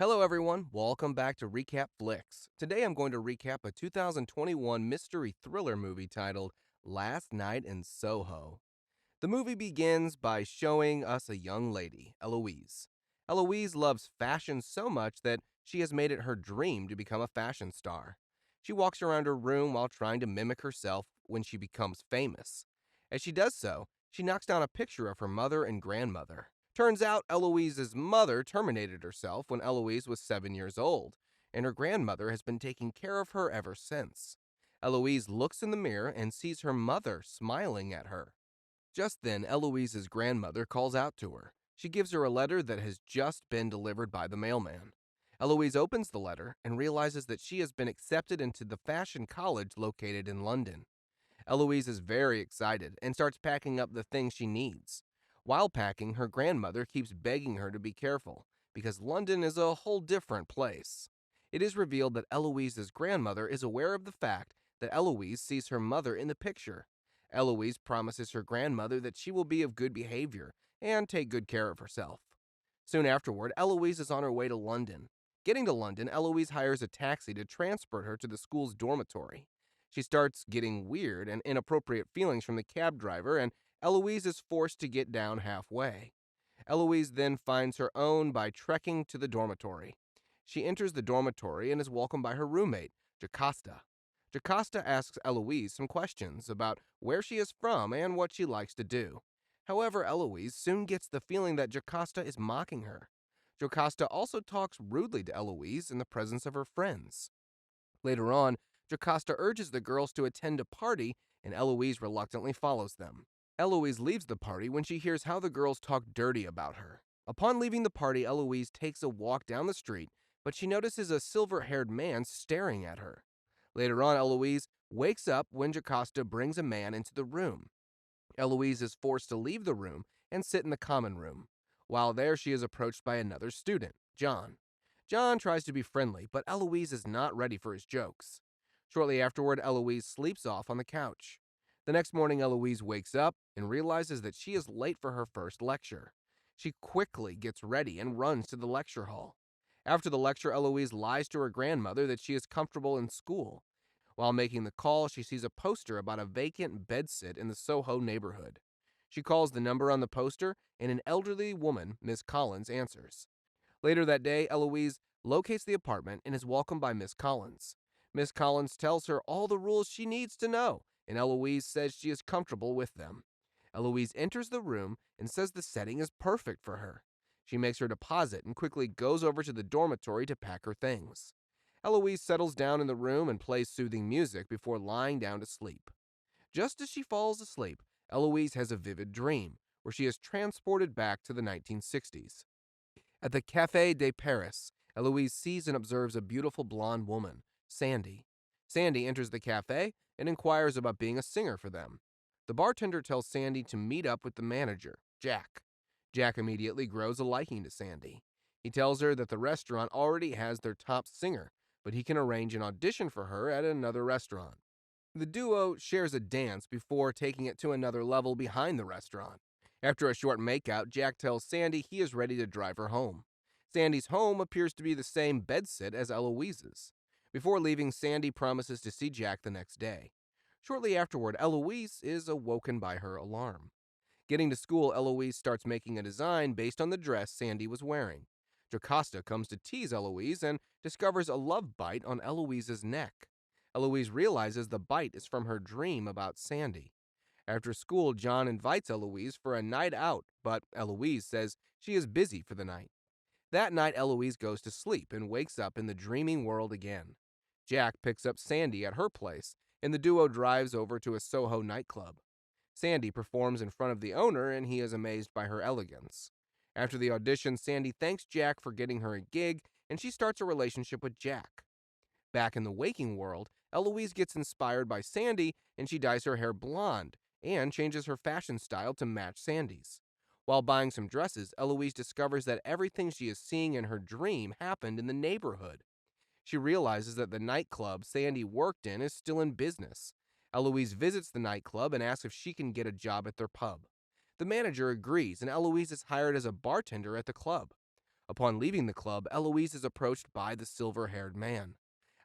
Hello, everyone. Welcome back to Recap Flicks. Today I'm going to recap a 2021 mystery thriller movie titled Last Night in Soho. The movie begins by showing us a young lady, Eloise. Eloise loves fashion so much that she has made it her dream to become a fashion star. She walks around her room while trying to mimic herself when she becomes famous. As she does so, she knocks down a picture of her mother and grandmother. Turns out Eloise's mother terminated herself when Eloise was 7 years old, and her grandmother has been taking care of her ever since. Eloise looks in the mirror and sees her mother smiling at her. Just then, Eloise's grandmother calls out to her. She gives her a letter that has just been delivered by the mailman. Eloise opens the letter and realizes that she has been accepted into the fashion college located in London. Eloise is very excited and starts packing up the things she needs. While packing, her grandmother keeps begging her to be careful because London is a whole different place. It is revealed that Eloise's grandmother is aware of the fact that Eloise sees her mother in the picture. Eloise promises her grandmother that she will be of good behavior and take good care of herself. Soon afterward, Eloise is on her way to London. Getting to London, Eloise hires a taxi to transport her to the school's dormitory. She starts getting weird and inappropriate feelings from the cab driver, and Eloise is forced to get down halfway. Eloise then finds her own by trekking to the dormitory. She enters the dormitory and is welcomed by her roommate, Jocasta. Jocasta asks Eloise some questions about where she is from and what she likes to do. However, Eloise soon gets the feeling that Jocasta is mocking her. Jocasta also talks rudely to Eloise in the presence of her friends. Later on, Jocasta urges the girls to attend a party, and Eloise reluctantly follows them. Eloise leaves the party when she hears how the girls talk dirty about her. Upon leaving the party, Eloise takes a walk down the street, but she notices a silver-haired man staring at her. Later on, Eloise wakes up when Jocasta brings a man into the room. Eloise is forced to leave the room and sit in the common room. While there, she is approached by another student, John. John tries to be friendly, but Eloise is not ready for his jokes. Shortly afterward, Eloise sleeps off on the couch. The next morning, Eloise wakes up and realizes that she is late for her first lecture. She quickly gets ready and runs to the lecture hall. After the lecture, Eloise lies to her grandmother that she is comfortable in school. While making the call, she sees a poster about a vacant bedsit in the Soho neighborhood. She calls the number on the poster, and an elderly woman, Miss Collins, answers. Later that day, Eloise locates the apartment and is welcomed by Miss Collins. Miss Collins tells her all the rules she needs to know, and Eloise says she is comfortable with them. Eloise enters the room and says the setting is perfect for her. She makes her deposit and quickly goes over to the dormitory to pack her things. Eloise settles down in the room and plays soothing music before lying down to sleep. Just as she falls asleep, Eloise has a vivid dream where she is transported back to the 1960s. At the Café de Paris, Eloise sees and observes a beautiful blonde woman, Sandy. Sandy enters the cafe and inquires about being a singer for them. The bartender tells Sandy to meet up with the manager, Jack. Jack immediately grows a liking to Sandy. He tells her that the restaurant already has their top singer, but he can arrange an audition for her at another restaurant. The duo shares a dance before taking it to another level behind the restaurant. After a short makeout, Jack tells Sandy he is ready to drive her home. Sandy's home appears to be the same bedsit as Eloise's. Before leaving, Sandy promises to see Jack the next day. Shortly afterward, Eloise is awoken by her alarm. Getting to school, Eloise starts making a design based on the dress Sandy was wearing. Jocasta comes to tease Eloise and discovers a love bite on Eloise's neck. Eloise realizes the bite is from her dream about Sandy. After school, John invites Eloise for a night out, but Eloise says she is busy for the night. That night, Eloise goes to sleep and wakes up in the dreaming world again. Jack picks up Sandy at her place, and the duo drives over to a Soho nightclub. Sandy performs in front of the owner, and he is amazed by her elegance. After the audition, Sandy thanks Jack for getting her a gig, and she starts a relationship with Jack. Back in the waking world, Eloise gets inspired by Sandy, and she dyes her hair blonde and changes her fashion style to match Sandy's. While buying some dresses, Eloise discovers that everything she is seeing in her dream happened in the neighborhood. She realizes that the nightclub Sandy worked in is still in business. Eloise visits the nightclub and asks if she can get a job at their pub. The manager agrees, and Eloise is hired as a bartender at the club. Upon leaving the club, Eloise is approached by the silver-haired man.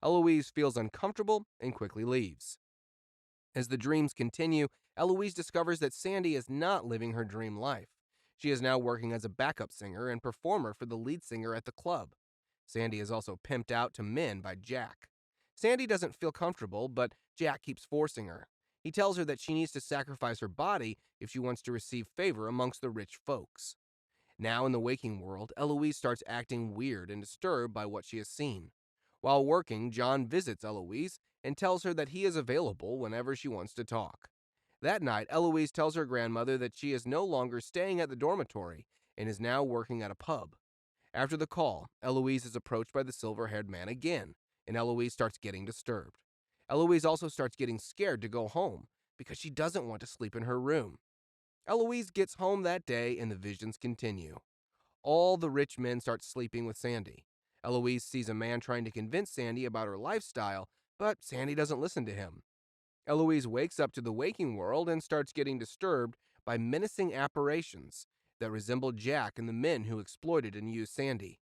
Eloise feels uncomfortable and quickly leaves. As the dreams continue, Eloise discovers that Sandy is not living her dream life. She is now working as a backup singer and performer for the lead singer at the club. Sandy is also pimped out to men by Jack. Sandy doesn't feel comfortable, but Jack keeps forcing her. He tells her that she needs to sacrifice her body if she wants to receive favor amongst the rich folks. Now in the waking world, Eloise starts acting weird and disturbed by what she has seen. While working, John visits Eloise and tells her that he is available whenever she wants to talk. That night, Eloise tells her grandmother that she is no longer staying at the dormitory and is now working at a pub. After the call, Eloise is approached by the silver-haired man again, and Eloise starts getting disturbed. Eloise also starts getting scared to go home because she doesn't want to sleep in her room. Eloise gets home that day and the visions continue. All the rich men start sleeping with Sandy. Eloise sees a man trying to convince Sandy about her lifestyle, but Sandy doesn't listen to him. Eloise wakes up to the waking world and starts getting disturbed by menacing apparitions that resemble Jack and the men who exploited and used Sandy.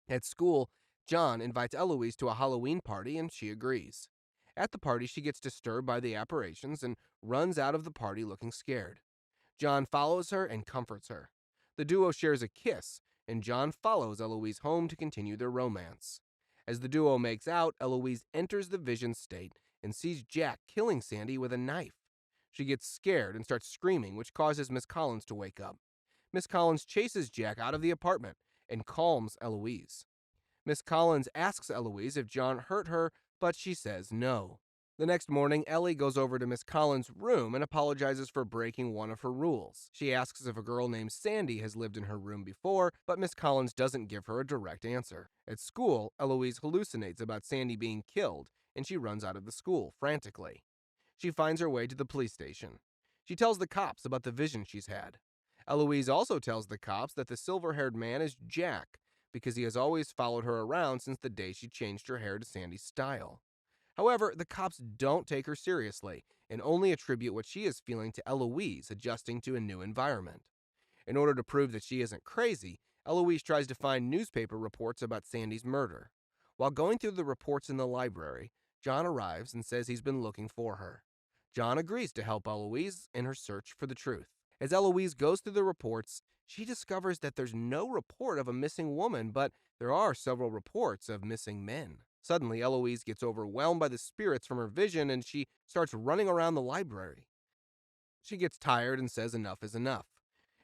At school, John invites Eloise to a Halloween party and she agrees. At the party, she gets disturbed by the apparitions and runs out of the party looking scared. John follows her and comforts her. The duo shares a kiss, and John follows Eloise home to continue their romance. As the duo makes out, Eloise enters the vision state and sees Jack killing Sandy with a knife. She gets scared and starts screaming, which causes Miss Collins to wake up. Miss Collins chases Jack out of the apartment and calms Eloise. Miss Collins asks Eloise if John hurt her, but she says no. The next morning, Ellie goes over to Miss Collins' room and apologizes for breaking one of her rules. She asks if a girl named Sandy has lived in her room before, but Miss Collins doesn't give her a direct answer. At school, Eloise hallucinates about Sandy being killed, and she runs out of the school frantically. She finds her way to the police station. She tells the cops about the vision she's had. Eloise also tells the cops that the silver-haired man is Jack, because he has always followed her around since the day she changed her hair to Sandy's style. However, the cops don't take her seriously and only attribute what she is feeling to Eloise adjusting to a new environment. In order to prove that she isn't crazy, Eloise tries to find newspaper reports about Sandy's murder. While going through the reports in the library, John arrives and says he's been looking for her. John agrees to help Eloise in her search for the truth. As Eloise goes through the reports, she discovers that there's no report of a missing woman, but there are several reports of missing men. Suddenly, Eloise gets overwhelmed by the spirits from her vision and she starts running around the library. She gets tired and says enough is enough.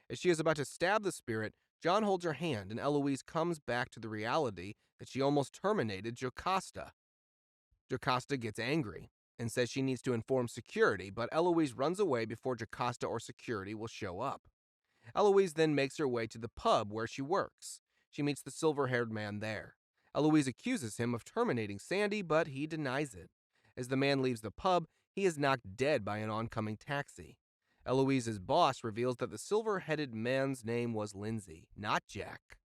As she is about to stab the spirit, John holds her hand and Eloise comes back to the reality that she almost terminated Jocasta. Jocasta gets angry and says she needs to inform security, but Eloise runs away before Jocasta or security will show up. Eloise then makes her way to the pub where she works. She meets the silver-haired man there. Eloise accuses him of terminating Sandy, but he denies it. As the man leaves the pub, he is knocked dead by an oncoming taxi. Eloise's boss reveals that the silver-headed man's name was Lindsay, not Jack.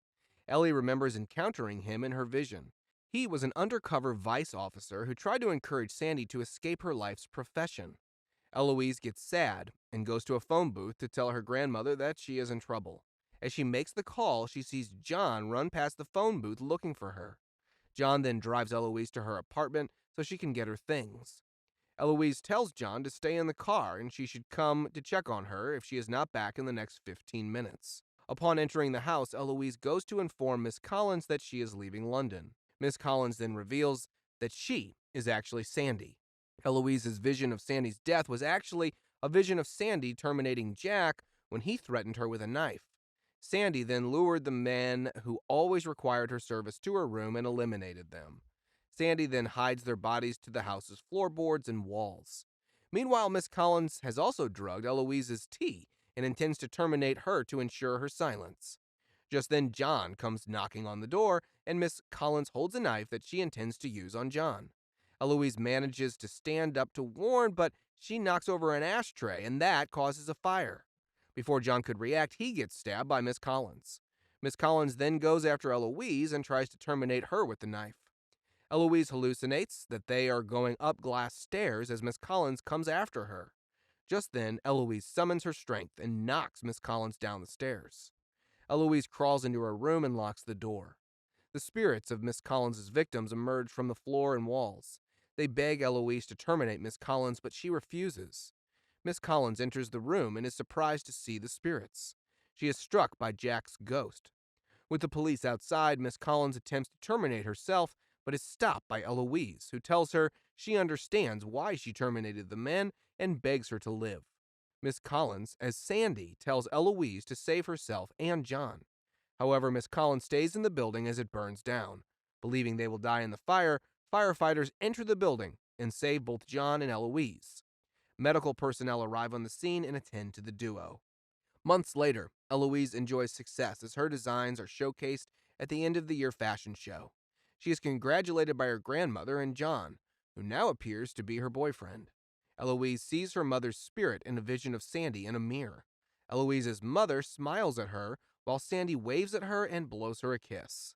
Ellie remembers encountering him in her vision. He was an undercover vice officer who tried to encourage Sandy to escape her life's profession. Eloise gets sad and goes to a phone booth to tell her grandmother that she is in trouble. As she makes the call, she sees John run past the phone booth looking for her. John then drives Eloise to her apartment so she can get her things. Eloise tells John to stay in the car and she should come to check on her if she is not back in the next 15 minutes. Upon entering the house, Eloise goes to inform Miss Collins that she is leaving London. Miss Collins then reveals that she is actually Sandy. Eloise's vision of Sandy's death was actually a vision of Sandy terminating Jack when he threatened her with a knife. Sandy then lured the men who always required her service to her room and eliminated them. Sandy then hides their bodies to the house's floorboards and walls. Meanwhile, Miss Collins has also drugged Eloise's tea and intends to terminate her to ensure her silence. Just then, John comes knocking on the door, and Miss Collins holds a knife that she intends to use on John. Eloise manages to stand up to warn, but she knocks over an ashtray, and that causes a fire. Before John could react, he gets stabbed by Miss Collins. Miss Collins then goes after Eloise and tries to terminate her with the knife. Eloise hallucinates that they are going up glass stairs as Miss Collins comes after her. Just then, Eloise summons her strength and knocks Miss Collins down the stairs. Eloise crawls into her room and locks the door. The spirits of Miss Collins' victims emerge from the floor and walls. They beg Eloise to terminate Miss Collins, but she refuses. Miss Collins enters the room and is surprised to see the spirits. She is struck by Jack's ghost. With the police outside, Miss Collins attempts to terminate herself, but is stopped by Eloise, who tells her she understands why she terminated the men and begs her to live. Miss Collins, as Sandy, tells Eloise to save herself and John. However, Miss Collins stays in the building as it burns down. Believing they will die in the fire, firefighters enter the building and save both John and Eloise. Medical personnel arrive on the scene and attend to the duo. Months later, Eloise enjoys success as her designs are showcased at the end of the year fashion show. She is congratulated by her grandmother and John, who now appears to be her boyfriend. Eloise sees her mother's spirit in a vision of Sandy in a mirror. Eloise's mother smiles at her while Sandy waves at her and blows her a kiss.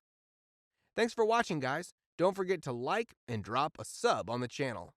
Thanks for watching, guys. Don't forget to like and drop a sub on the channel.